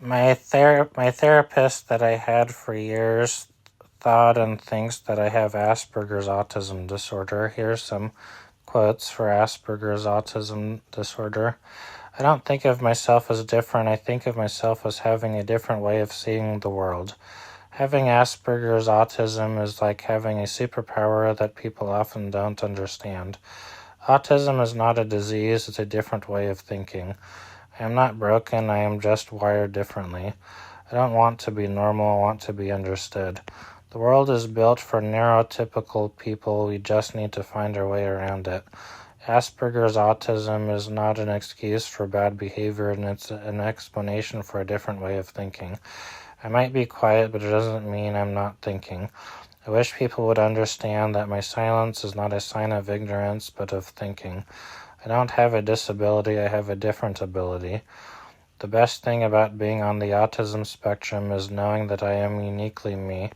My therapist that I had for years thought and thinks that I have Asperger's autism disorder. Here's some quotes for Asperger's autism disorder. I don't think of myself as different. I think of myself as having a different way of seeing the world. Having Asperger's autism is like having a superpower that people often don't understand. Autism is not a disease, it's a different way of thinking. I am not broken, I am just wired differently. I don't want to be normal, I want to be understood. The world is built for neurotypical people, we just need to find our way around it. Asperger's autism is not an excuse for bad behavior, and it's an explanation for a different way of thinking. I might be quiet, but it doesn't mean I'm not thinking. I wish people would understand that my silence is not a sign of ignorance, but of thinking. I don't have a disability, I have a different ability. The best thing about being on the autism spectrum is knowing that I am uniquely me.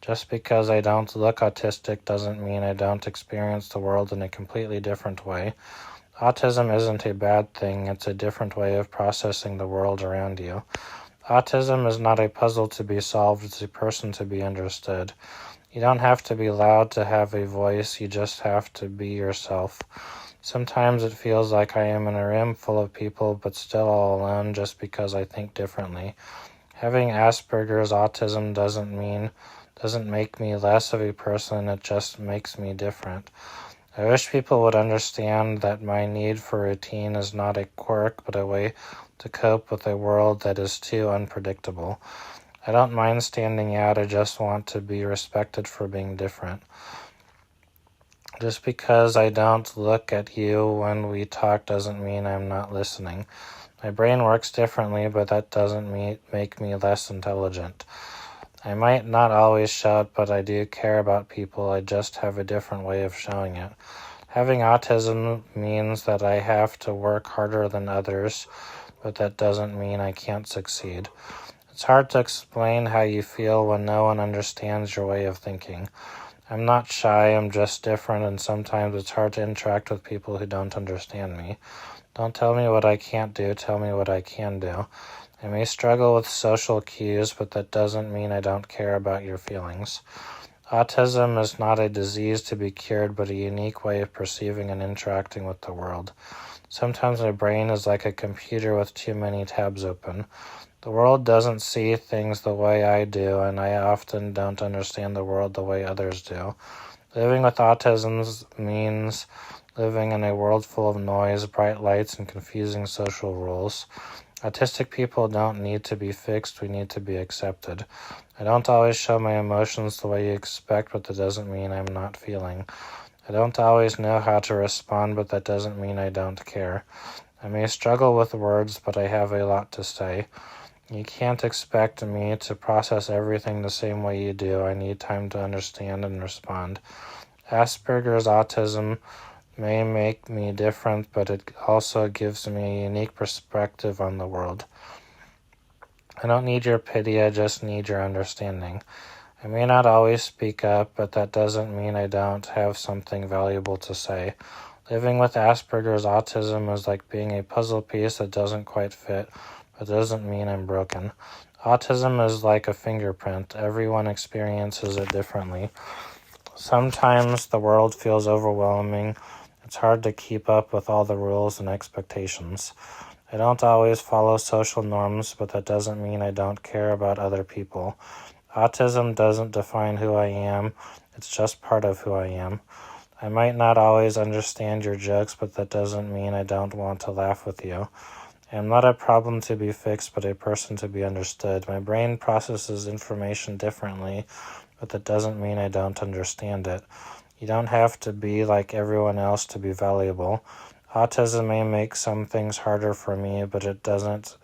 Just because I don't look autistic doesn't mean I don't experience the world in a completely different way. Autism isn't a bad thing, it's a different way of processing the world around you. Autism is not a puzzle to be solved, it's a person to be understood. You don't have to be loud to have a voice, you just have to be yourself. Sometimes it feels like I am in a room full of people but still all alone just because I think differently. Having Asperger's autism doesn't make me less of a person, it just makes me different. I wish people would understand that my need for routine is not a quirk but a way to cope with a world that is too unpredictable. I don't mind standing out, I just want to be respected for being different. Just because I don't look at you when we talk doesn't mean I'm not listening. My brain works differently, but that doesn't make me less intelligent. I might not always shout, but I do care about people. I just have a different way of showing it. Having autism means that I have to work harder than others, but that doesn't mean I can't succeed. It's hard to explain how you feel when no one understands your way of thinking. I'm not shy, I'm just different, and sometimes it's hard to interact with people who don't understand me. Don't tell me what I can't do, tell me what I can do. I may struggle with social cues, but that doesn't mean I don't care about your feelings. Autism is not a disease to be cured, but a unique way of perceiving and interacting with the world. Sometimes my brain is like a computer with too many tabs open. The world doesn't see things the way I do, and I often don't understand the world the way others do. Living with autism means living in a world full of noise, bright lights, and confusing social rules. Autistic people don't need to be fixed, we need to be accepted. I don't always show my emotions the way you expect, but that doesn't mean I'm not feeling. I don't always know how to respond, but that doesn't mean I don't care. I may struggle with words, but I have a lot to say. You can't expect me to process everything the same way you do. I need time to understand and respond. Asperger's autism may make me different, but it also gives me a unique perspective on the world. I don't need your pity, I just need your understanding. I may not always speak up, but that doesn't mean I don't have something valuable to say. Living with Asperger's autism is like being a puzzle piece that doesn't quite fit, but doesn't mean I'm broken. Autism is like a fingerprint. Everyone experiences it differently. Sometimes the world feels overwhelming. It's hard to keep up with all the rules and expectations. I don't always follow social norms, but that doesn't mean I don't care about other people. Autism doesn't define who I am. It's just part of who I am. I might not always understand your jokes, but that doesn't mean I don't want to laugh with you. I am not a problem to be fixed, but a person to be understood. My brain processes information differently, but that doesn't mean I don't understand it. You don't have to be like everyone else to be valuable. Autism may make some things harder for me, but it doesn't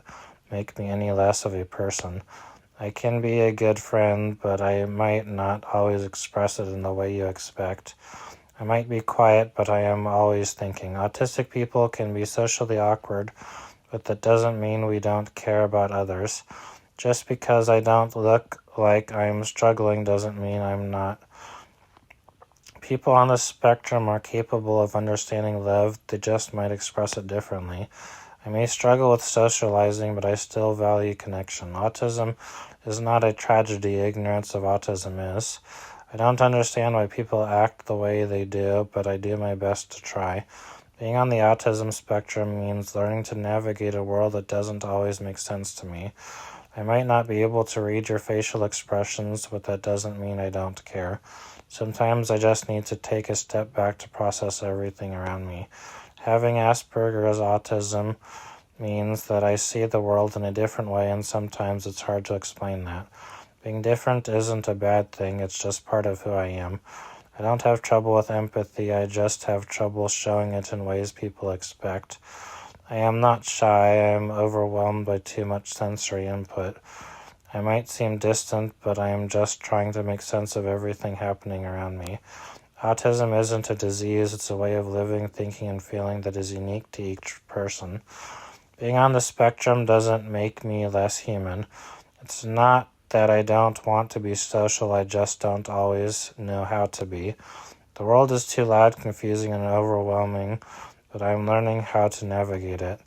make me any less of a person. I can be a good friend, but I might not always express it in the way you expect. I might be quiet, but I am always thinking. Autistic people can be socially awkward, but that doesn't mean we don't care about others. Just because I don't look like I'm struggling doesn't mean I'm not. People on the spectrum are capable of understanding love, they just might express it differently. I may struggle with socializing, but I still value connection. Autism is not a tragedy. Ignorance of autism is. I don't understand why people act the way they do, but I do my best to try. Being on the autism spectrum means learning to navigate a world that doesn't always make sense to me. I might not be able to read your facial expressions, but that doesn't mean I don't care. Sometimes I just need to take a step back to process everything around me. Having Asperger's autism means that I see the world in a different way, and sometimes it's hard to explain that. Being different isn't a bad thing, it's just part of who I am. I don't have trouble with empathy, I just have trouble showing it in ways people expect. I am not shy, I am overwhelmed by too much sensory input. I might seem distant, but I am just trying to make sense of everything happening around me. Autism isn't a disease, it's a way of living, thinking, and feeling that is unique to each person. Being on the spectrum doesn't make me less human. It's not that I don't want to be social, I just don't always know how to be. The world is too loud, confusing, and overwhelming, but I'm learning how to navigate it.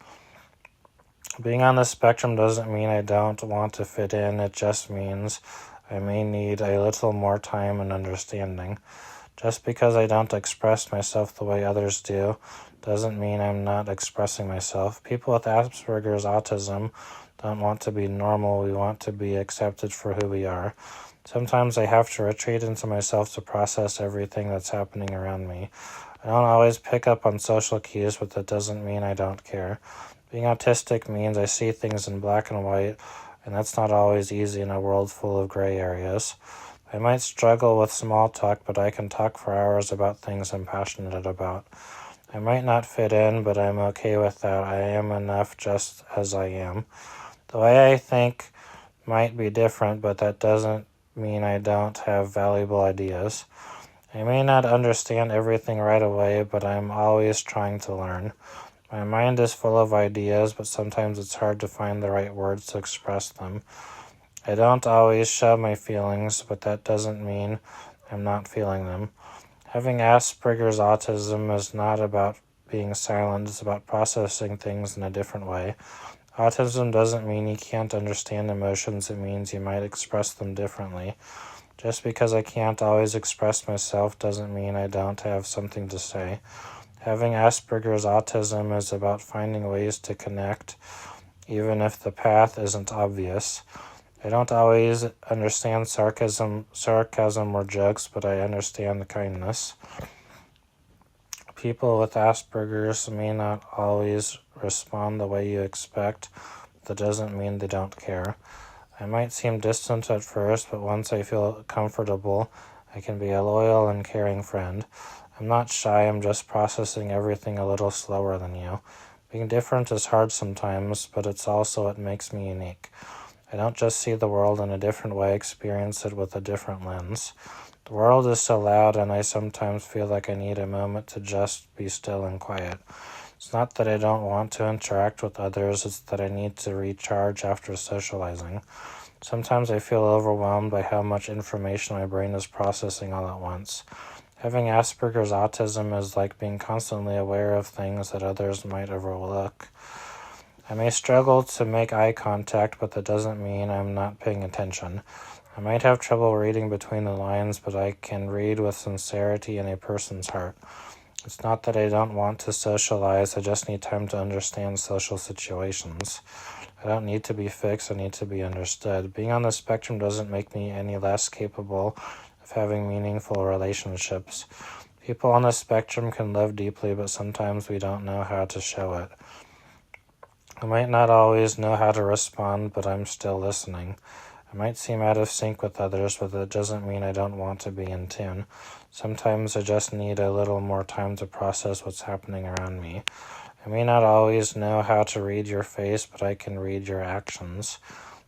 Being on the spectrum doesn't mean I don't want to fit in, it just means I may need a little more time and understanding. Just because I don't express myself the way others do doesn't mean I'm not expressing myself. People with Asperger's autism don't want to be normal, we want to be accepted for who we are. Sometimes I have to retreat into myself to process everything that's happening around me. I don't always pick up on social cues, but that doesn't mean I don't care. Being autistic means I see things in black and white, and that's not always easy in a world full of gray areas. I might struggle with small talk, but I can talk for hours about things I'm passionate about. I might not fit in, but I'm okay with that. I am enough just as I am. The way I think might be different, but that doesn't mean I don't have valuable ideas. I may not understand everything right away, but I'm always trying to learn. My mind is full of ideas, but sometimes it's hard to find the right words to express them. I don't always show my feelings, but that doesn't mean I'm not feeling them. Having Asperger's autism is not about being silent, it's about processing things in a different way. Autism doesn't mean you can't understand emotions, it means you might express them differently. Just because I can't always express myself doesn't mean I don't have something to say. Having Asperger's autism is about finding ways to connect, even if the path isn't obvious. I don't always understand sarcasm or jokes, but I understand the kindness. People with Asperger's may not always respond the way you expect, but that doesn't mean they don't care. I might seem distant at first, but once I feel comfortable, I can be a loyal and caring friend. I'm not shy, I'm just processing everything a little slower than you. Being different is hard sometimes, but it's also what makes me unique. I don't just see the world in a different way, experience it with a different lens. The world is so loud, and I sometimes feel like I need a moment to just be still and quiet. It's not that I don't want to interact with others, it's that I need to recharge after socializing. Sometimes I feel overwhelmed by how much information my brain is processing all at once. Having Asperger's autism is like being constantly aware of things that others might overlook. I may struggle to make eye contact, but that doesn't mean I'm not paying attention. I might have trouble reading between the lines, but I can read with sincerity in a person's heart. It's not that I don't want to socialize, I just need time to understand social situations. I don't need to be fixed, I need to be understood. Being on the spectrum doesn't make me any less capable of having meaningful relationships. People on the spectrum can love deeply, but sometimes we don't know how to show it. I might not always know how to respond, but I'm still listening. I might seem out of sync with others, but that doesn't mean I don't want to be in tune. Sometimes I just need a little more time to process what's happening around me. I may not always know how to read your face, but I can read your actions.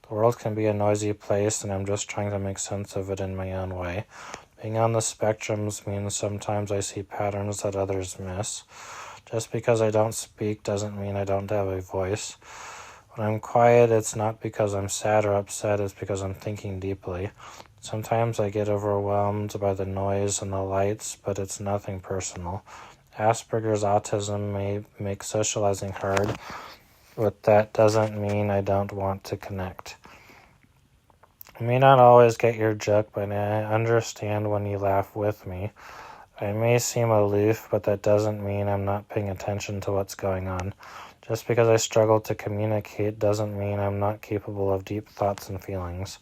The world can be a noisy place, and I'm just trying to make sense of it in my own way. Being on the spectrums means sometimes I see patterns that others miss. Just because I don't speak doesn't mean I don't have a voice. When I'm quiet, it's not because I'm sad or upset, it's because I'm thinking deeply. Sometimes I get overwhelmed by the noise and the lights, but it's nothing personal. Asperger's autism may make socializing hard, but that doesn't mean I don't want to connect. I may not always get your joke, but I understand when you laugh with me. I may seem aloof, but that doesn't mean I'm not paying attention to what's going on. Just because I struggle to communicate doesn't mean I'm not capable of deep thoughts and feelings.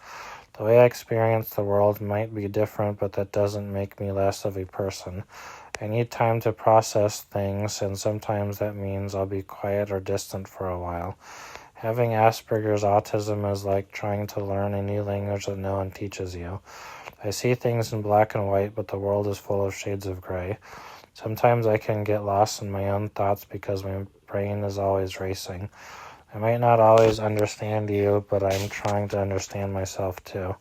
The way I experience the world might be different, but that doesn't make me less of a person. I need time to process things, and sometimes that means I'll be quiet or distant for a while. Having Asperger's autism is like trying to learn a new language that no one teaches you. I see things in black and white, but the world is full of shades of gray. Sometimes I can get lost in my own thoughts because my brain is always racing. I might not always understand you, but I'm trying to understand myself too.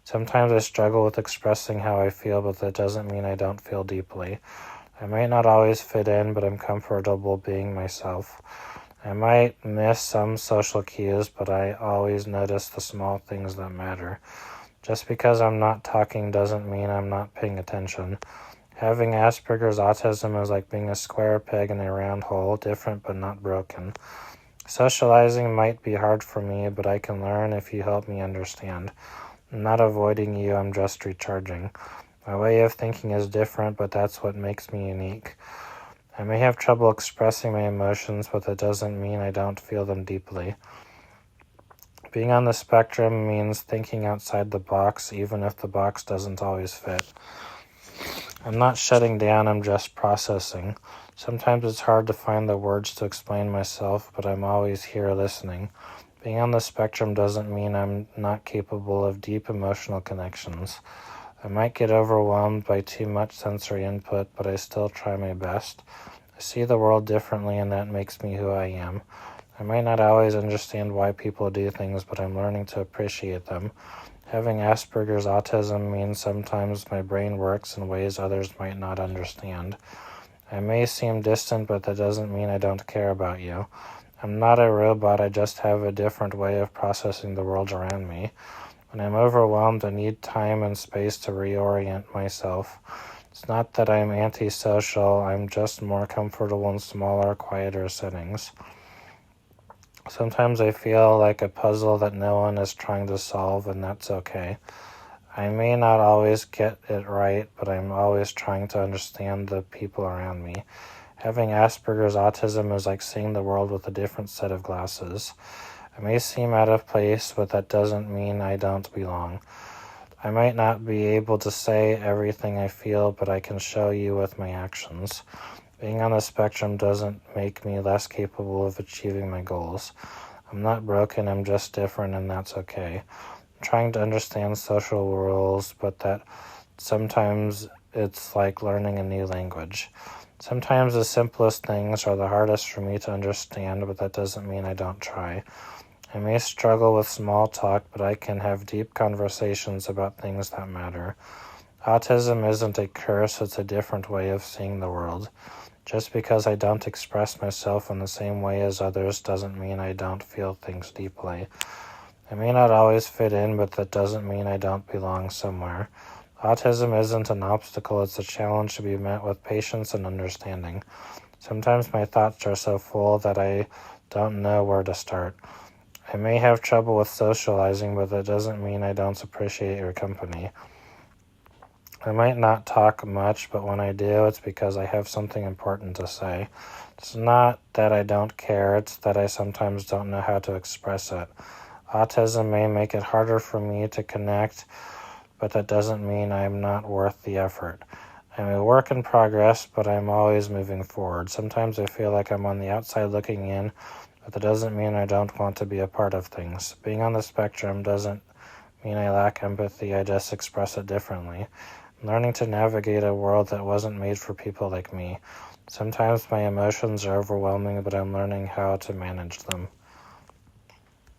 Sometimes I struggle with expressing how I feel, but that doesn't mean I don't feel deeply. I might not always fit in, but I'm comfortable being myself. I might miss some social cues, but I always notice the small things that matter. Just because I'm not talking doesn't mean I'm not paying attention. Having Asperger's autism is like being a square peg in a round hole, different but not broken. Socializing might be hard for me, but I can learn if you help me understand. I'm not avoiding you, I'm just recharging. My way of thinking is different, but that's what makes me unique. I may have trouble expressing my emotions, but that doesn't mean I don't feel them deeply. Being on the spectrum means thinking outside the box, even if the box doesn't always fit. I'm not shutting down, I'm just processing. Sometimes it's hard to find the words to explain myself, but I'm always here listening. Being on the spectrum doesn't mean I'm not capable of deep emotional connections. I might get overwhelmed by too much sensory input, but I still try my best. I see the world differently, and that makes me who I am. I might not always understand why people do things, but I'm learning to appreciate them. Having Asperger's autism means sometimes my brain works in ways others might not understand. I may seem distant, but that doesn't mean I don't care about you. I'm not a robot, I just have a different way of processing the world around me. When I'm overwhelmed, I need time and space to reorient myself. It's not that I'm antisocial, I'm just more comfortable in smaller, quieter settings. Sometimes I feel like a puzzle that no one is trying to solve, and that's okay. I may not always get it right, but I'm always trying to understand the people around me. Having Asperger's autism is like seeing the world with a different set of glasses. I may seem out of place, but that doesn't mean I don't belong. I might not be able to say everything I feel, but I can show you with my actions. Being on the spectrum doesn't make me less capable of achieving my goals. I'm not broken, I'm just different, and that's okay. I'm trying to understand social rules, but that sometimes it's like learning a new language. Sometimes the simplest things are the hardest for me to understand, but that doesn't mean I don't try. I may struggle with small talk, but I can have deep conversations about things that matter. Autism isn't a curse, it's a different way of seeing the world. Just because I don't express myself in the same way as others doesn't mean I don't feel things deeply. I may not always fit in, but that doesn't mean I don't belong somewhere. Autism isn't an obstacle, it's a challenge to be met with patience and understanding. Sometimes my thoughts are so full that I don't know where to start. I may have trouble with socializing, but that doesn't mean I don't appreciate your company. I might not talk much, but when I do, it's because I have something important to say. It's not that I don't care, it's that I sometimes don't know how to express it. Autism may make it harder for me to connect, but that doesn't mean I'm not worth the effort. I'm a work in progress, but I'm always moving forward. Sometimes I feel like I'm on the outside looking in, but that doesn't mean I don't want to be a part of things. Being on the spectrum doesn't mean I lack empathy, I just express it differently. I'm learning to navigate a world that wasn't made for people like me. Sometimes my emotions are overwhelming, but I'm learning how to manage them.